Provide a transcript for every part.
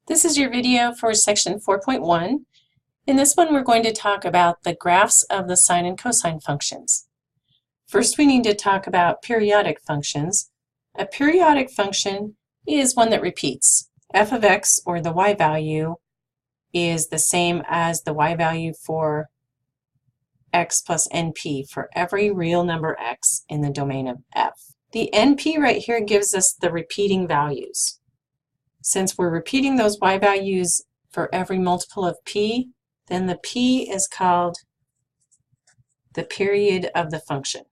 This is your video for section 4.1. In this one, we're going to talk about the graphs of the sine and cosine functions. First, we need to talk about periodic functions. A periodic function is one that repeats. F of x, or the y value, is the same as the y value for x plus np for every real number x in the domain of f. The np right here gives us the repeating values. Since we're repeating those y values for every multiple of p, then the p is called the period of the function.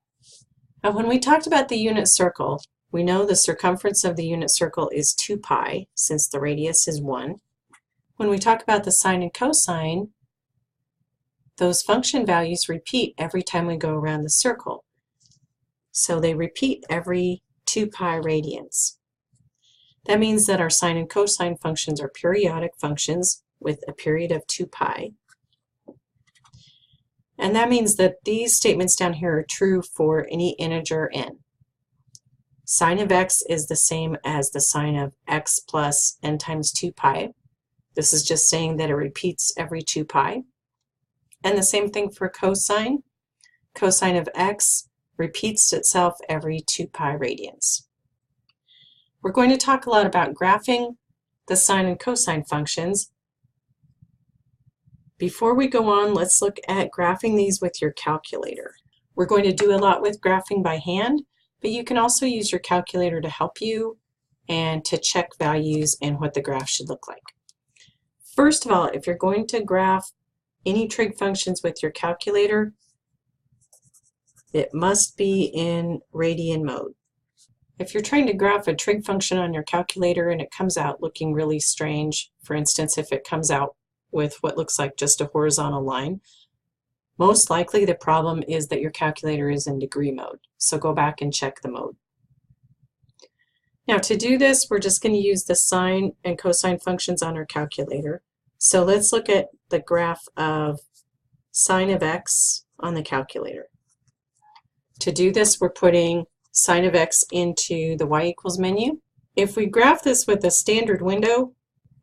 Now, when we talked about the unit circle, we know the circumference of the unit circle is 2 pi, since the radius is 1. When we talk about the sine and cosine, those function values repeat every time we go around the circle. So they repeat every 2 pi radians. That means that our sine and cosine functions are periodic functions with a period of 2 pi. And that means that these statements down here are true for any integer n. Sine of x is the same as the sine of x plus n times 2 pi. This is just saying that it repeats every 2 pi. And the same thing for cosine. Cosine of x repeats itself every 2 pi radians. We're going to talk a lot about graphing the sine and cosine functions. Before we go on, let's look at graphing these with your calculator. We're going to do a lot with graphing by hand, but you can also use your calculator to help you and to check values and what the graph should look like. First of all, if you're going to graph any trig functions with your calculator, it must be in radian mode. If you're trying to graph a trig function on your calculator and it comes out looking really strange, for instance, if it comes out with what looks like just a horizontal line, most likely the problem is that your calculator is in degree mode. So go back and check the mode. Now, to do this, we're just going to use the sine and cosine functions on our calculator. So let's look at the graph of sine of x on the calculator. To do this, we're putting sine of x into the y equals menu. If we graph this with a standard window,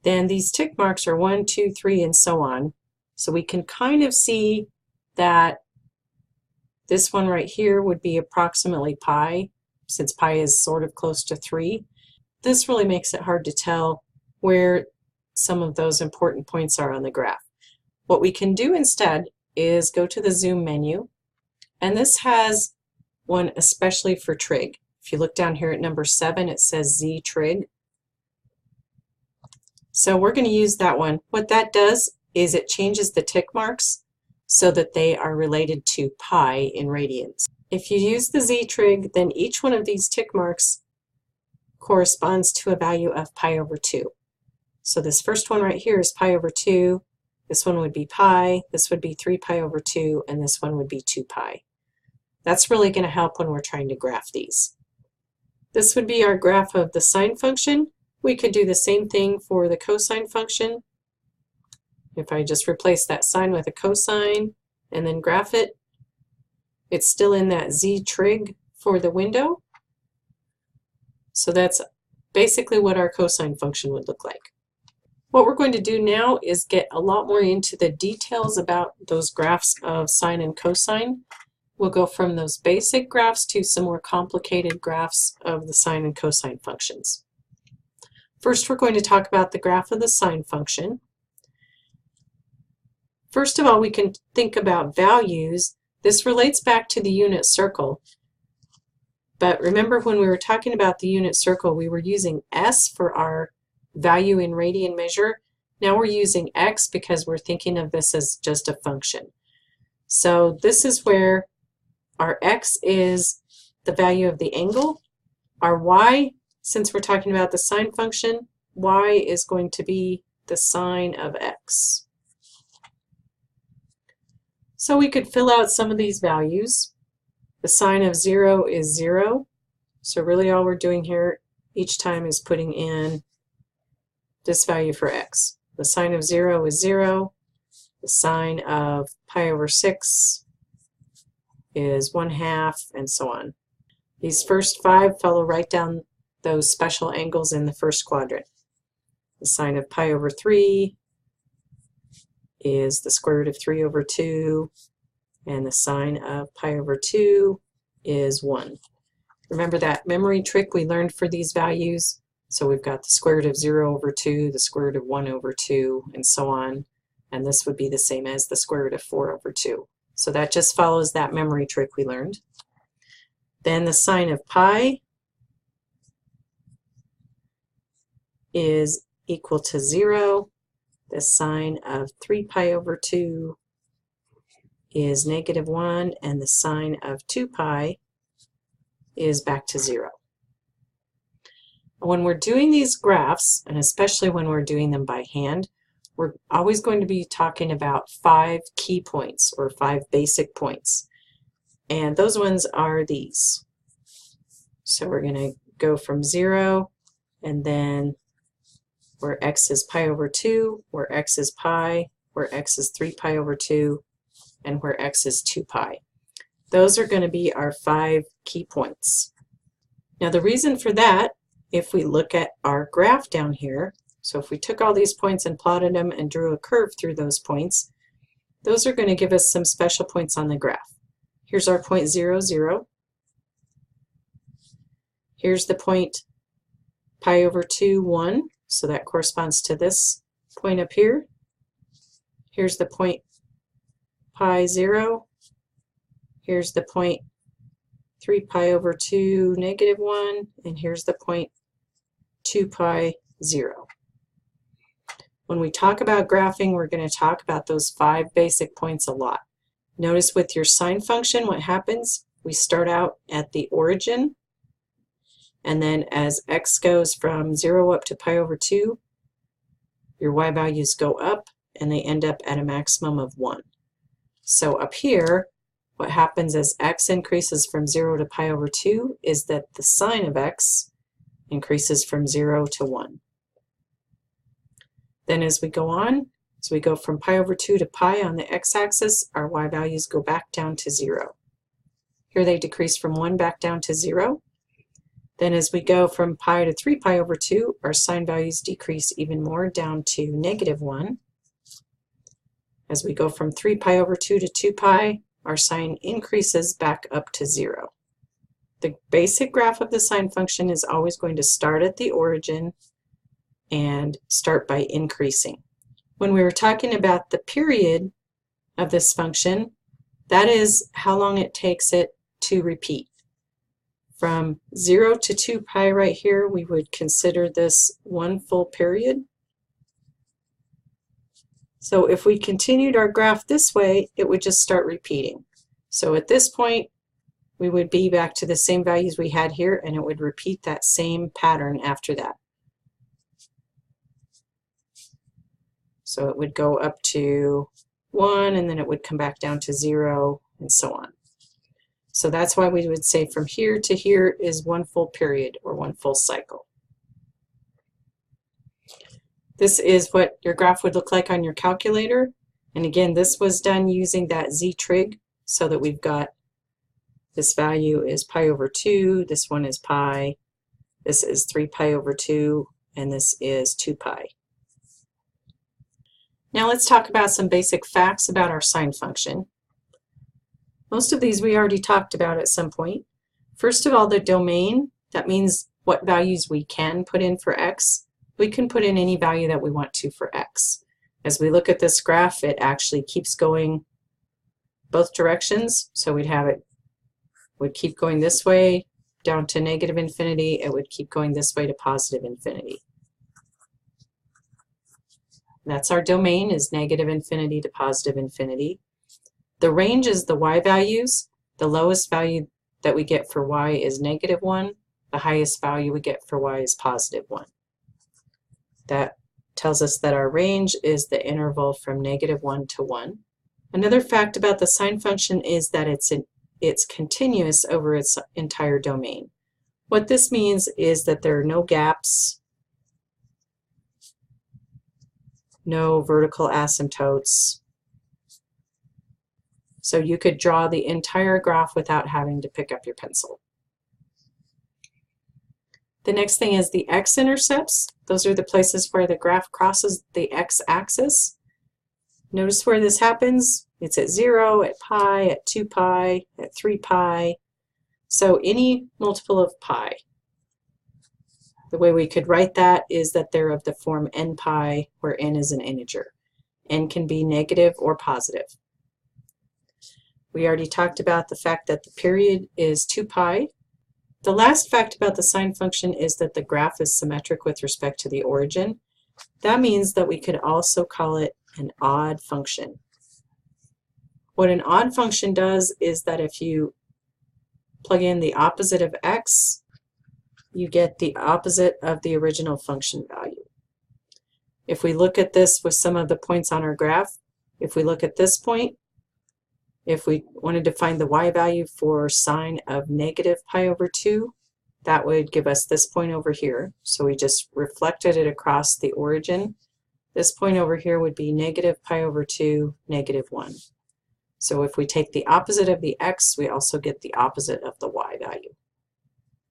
then these tick marks are 1, 2, 3, and so on. So we can kind of see that this one right here would be approximately pi, since pi is sort of close to 3. This really makes it hard to tell where some of those important points are on the graph. What we can do instead is go to the zoom menu, and this has one especially for trig. If you look down here at number 7, it says Z trig. So we're going to use that one. What that does is it changes the tick marks so that they are related to pi in radians. If you use the Z trig, then each one of these tick marks corresponds to a value of pi over 2. So this first one right here is pi over 2, this one would be pi, this would be 3 pi over 2, and this one would be 2 pi. That's really going to help when we're trying to graph these. This would be our graph of the sine function. We could do the same thing for the cosine function. If I just replace that sine with a cosine and then graph it, it's still in that Z trig for the window. So that's basically what our cosine function would look like. What we're going to do now is get a lot more into the details about those graphs of sine and cosine. We'll go from those basic graphs to some more complicated graphs of the sine and cosine functions. First, we're going to talk about the graph of the sine function. First of all, we can think about values. This relates back to the unit circle. But remember, when we were talking about the unit circle, we were using s for our value in radian measure. Now we're using x because we're thinking of this as just a function. So this is where our x is the value of the angle. Our y, since we're talking about the sine function, y is going to be the sine of x. So we could fill out some of these values. The sine of 0 is 0. So really all we're doing here each time is putting in this value for x. The sine of 0 is 0. The sine of pi over 6 is 1/2, and so on. These first 5 follow right down those special angles in the first quadrant. The sine of pi over 3 is the square root of 3 over 2, and the sine of pi over 2 is 1. Remember that memory trick we learned for these values? So we've got the square root of 0 over 2, the square root of 1 over 2, and so on. And this would be the same as the square root of 4 over 2. So that just follows that memory trick we learned. Then the sine of pi is equal to 0. The sine of 3 pi over 2 is negative 1, and the sine of 2 pi is back to 0. When we're doing these graphs, and especially when we're doing them by hand, we're always going to be talking about 5 key points or 5 basic points. And those ones are these. So we're going to go from 0, and then where x is pi over 2, where x is pi, where x is 3 pi over 2, and where x is 2 pi. Those are going to be our 5 key points. Now the reason for that, if we look at our graph down here, so if we took all these points and plotted them and drew a curve through those points, those are going to give us some special points on the graph. Here's our point 0, 0. Here's the point pi over 2, 1. So that corresponds to this point up here. Here's the point pi 0. Here's the point 3 pi over 2, negative 1. And here's the point 2 pi 0. When we talk about graphing, we're going to talk about those 5 basic points a lot. Notice with your sine function, what happens? We start out at the origin, and then as x goes from 0 up to pi over 2, your y values go up, and they end up at a maximum of 1. So up here, what happens as x increases from 0 to pi over 2 is that the sine of x increases from 0 to 1. Then as we go on, as we go from pi over 2 to pi on the x-axis, our y values go back down to 0. Here they decrease from 1 back down to 0. Then as we go from pi to 3 pi over 2, our sine values decrease even more down to negative 1. As we go from 3 pi over 2 to 2 pi, our sine increases back up to 0. The basic graph of the sine function is always going to start at the origin and start by increasing. When we were talking about the period of this function, that is how long it takes it to repeat. From 0 to 2 pi right here, we would consider this one full period. So if we continued our graph this way, it would just start repeating. So at this point, we would be back to the same values we had here, and it would repeat that same pattern after that. So it would go up to 1, and then it would come back down to 0, and so on. So that's why we would say from here to here is one full period, or one full cycle. This is what your graph would look like on your calculator. And again, this was done using that Z-trig, so that we've got this value is pi over 2, this one is pi, this is 3 pi over 2, and this is 2 pi. Now let's talk about some basic facts about our sine function. Most of these we already talked about at some point. First of all, the domain, that means what values we can put in for x. We can put in any value that we want to for x. As we look at this graph, it actually keeps going both directions, so we'd have it would keep going this way down to negative infinity, it would keep going this way to positive infinity. That's our domain, is negative infinity to positive infinity. The range is the y values. The lowest value that we get for y is negative 1. The highest value we get for y is positive 1. That tells us that our range is the interval from negative 1 to 1. Another fact about the sine function is that it's continuous over its entire domain. What this means is that there are no gaps, no vertical asymptotes. So you could draw the entire graph without having to pick up your pencil. The next thing is the x-intercepts. Those are the places where the graph crosses the x-axis. Notice where this happens. It's at 0, at pi, at 2 pi, at 3 pi. So any multiple of pi. The way we could write that is that they're of the form n pi, where n is an integer. N can be negative or positive. We already talked about the fact that the period is 2 pi. The last fact about the sine function is that the graph is symmetric with respect to the origin. That means that we could also call it an odd function. What an odd function does is that if you plug in the opposite of x, you get the opposite of the original function value. If we look at this with some of the points on our graph, if we look at this point, if we wanted to find the y value for sine of negative pi over 2, that would give us this point over here. So we just reflected it across the origin. This point over here would be negative pi over 2, negative 1. So if we take the opposite of the x, we also get the opposite of the y value.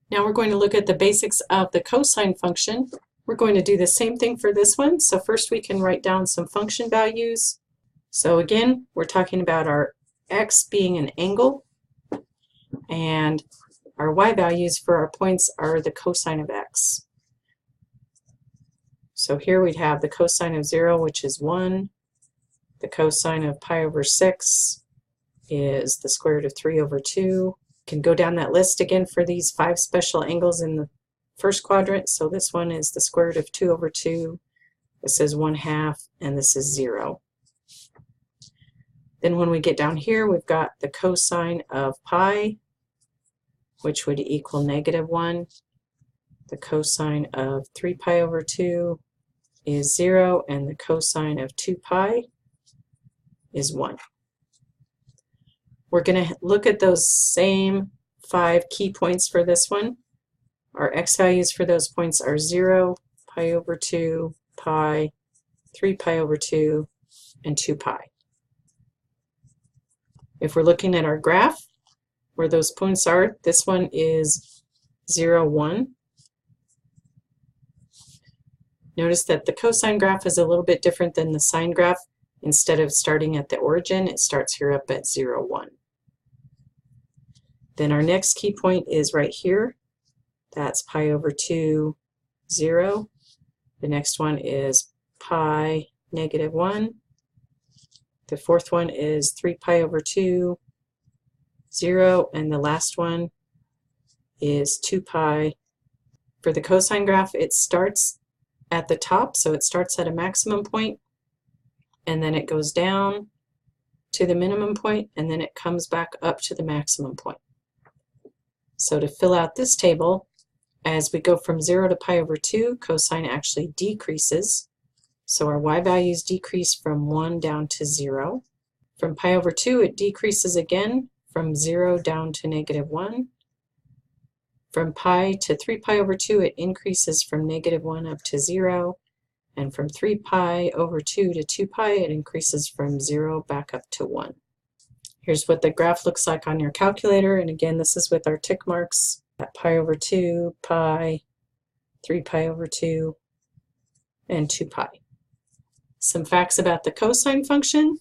Now we're going to look at the basics of the cosine function. We're going to do the same thing for this one. So first we can write down some function values. So again, we're talking about our x being an angle, and our y values for our points are the cosine of x. So here we'd have the cosine of 0, which is 1. The cosine of pi over 6 is the square root of 3 over 2. Can go down that list again for these 5 special angles in the first quadrant. So this one is the square root of 2 over 2. This is 1/2, and this is 0. Then when we get down here, we've got the cosine of pi, which would equal -1. The cosine of 3 pi over 2 is 0, and the cosine of 2 pi is 1. We're going to look at those same 5 key points for this one. Our x values for those points are 0, pi over 2, pi, 3 pi over 2, and 2 pi. If we're looking at our graph, where those points are, this one is 0, 1. Notice that the cosine graph is a little bit different than the sine graph. Instead of starting at the origin, it starts here up at 0, 1. Then our next key point is right here. That's pi over 2, 0. The next one is pi, -1. The fourth one is 3 pi over 2, 0. And the last one is 2 pi. For the cosine graph, it starts at the top, so it starts at a maximum point, and then it goes down to the minimum point, and then it comes back up to the maximum point. So to fill out this table, as we go from 0 to pi over 2, cosine actually decreases. So our y values decrease from 1 down to 0. From pi over 2, it decreases again from 0 down to -1. From pi to 3 pi over 2, it increases from -1 up to 0. And from 3 pi over 2 to 2 pi, it increases from 0 back up to 1. Here's what the graph looks like on your calculator. And again, this is with our tick marks at pi over 2, pi, 3 pi over 2, and 2 pi. Some facts about the cosine function.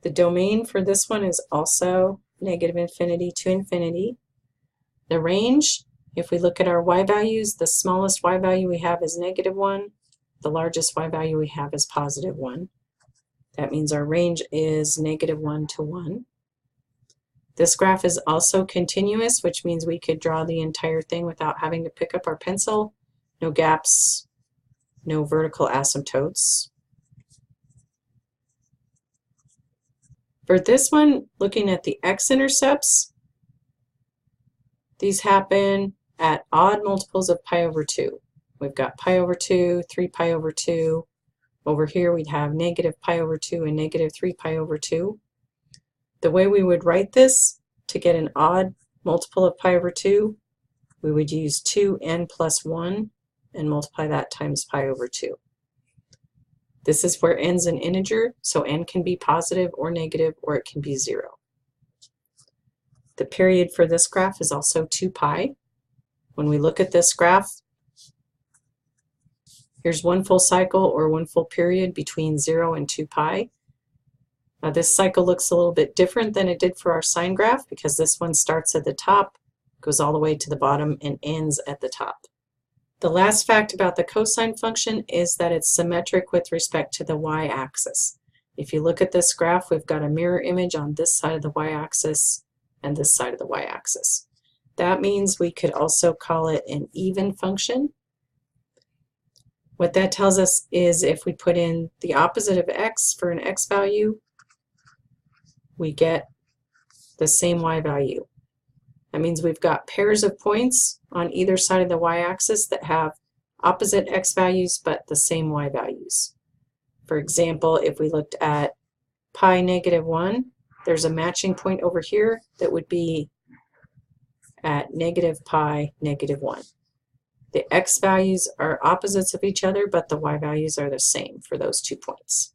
The domain for this one is also -infinity to infinity. The range, if we look at our y values, the smallest y value we have is -1. The largest y value we have is +1. That means our range is -1 to 1. This graph is also continuous, which means we could draw the entire thing without having to pick up our pencil. No gaps, no vertical asymptotes. For this one, looking at the x-intercepts, these happen at odd multiples of pi over 2. We've got pi over 2, 3 pi over 2. Over here we'd have -pi over 2 and -3 pi over 2. The way we would write this to get an odd multiple of pi over 2, we would use 2n plus 1 and multiply that times pi over 2. This is where n's an integer, so n can be positive or negative, or it can be 0. The period for this graph is also 2 pi. When we look at this graph, Here's one full cycle or one full period between 0 and 2 pi. Now this cycle looks a little bit different than it did for our sine graph because this one starts at the top, goes all the way to the bottom, and ends at the top. The last fact about the cosine function is that it's symmetric with respect to the y-axis. If you look at this graph, we've got a mirror image on this side of the y-axis and this side of the y-axis. That means we could also call it an even function. What that tells us is if we put in the opposite of x for an x value, we get the same y value. That means we've got pairs of points on either side of the y-axis that have opposite x values but the same y values. For example, if we looked at pi negative 1, there's a matching point over here that would be at negative pi negative 1. The x values are opposites of each other, but the y values are the same for those 2 points.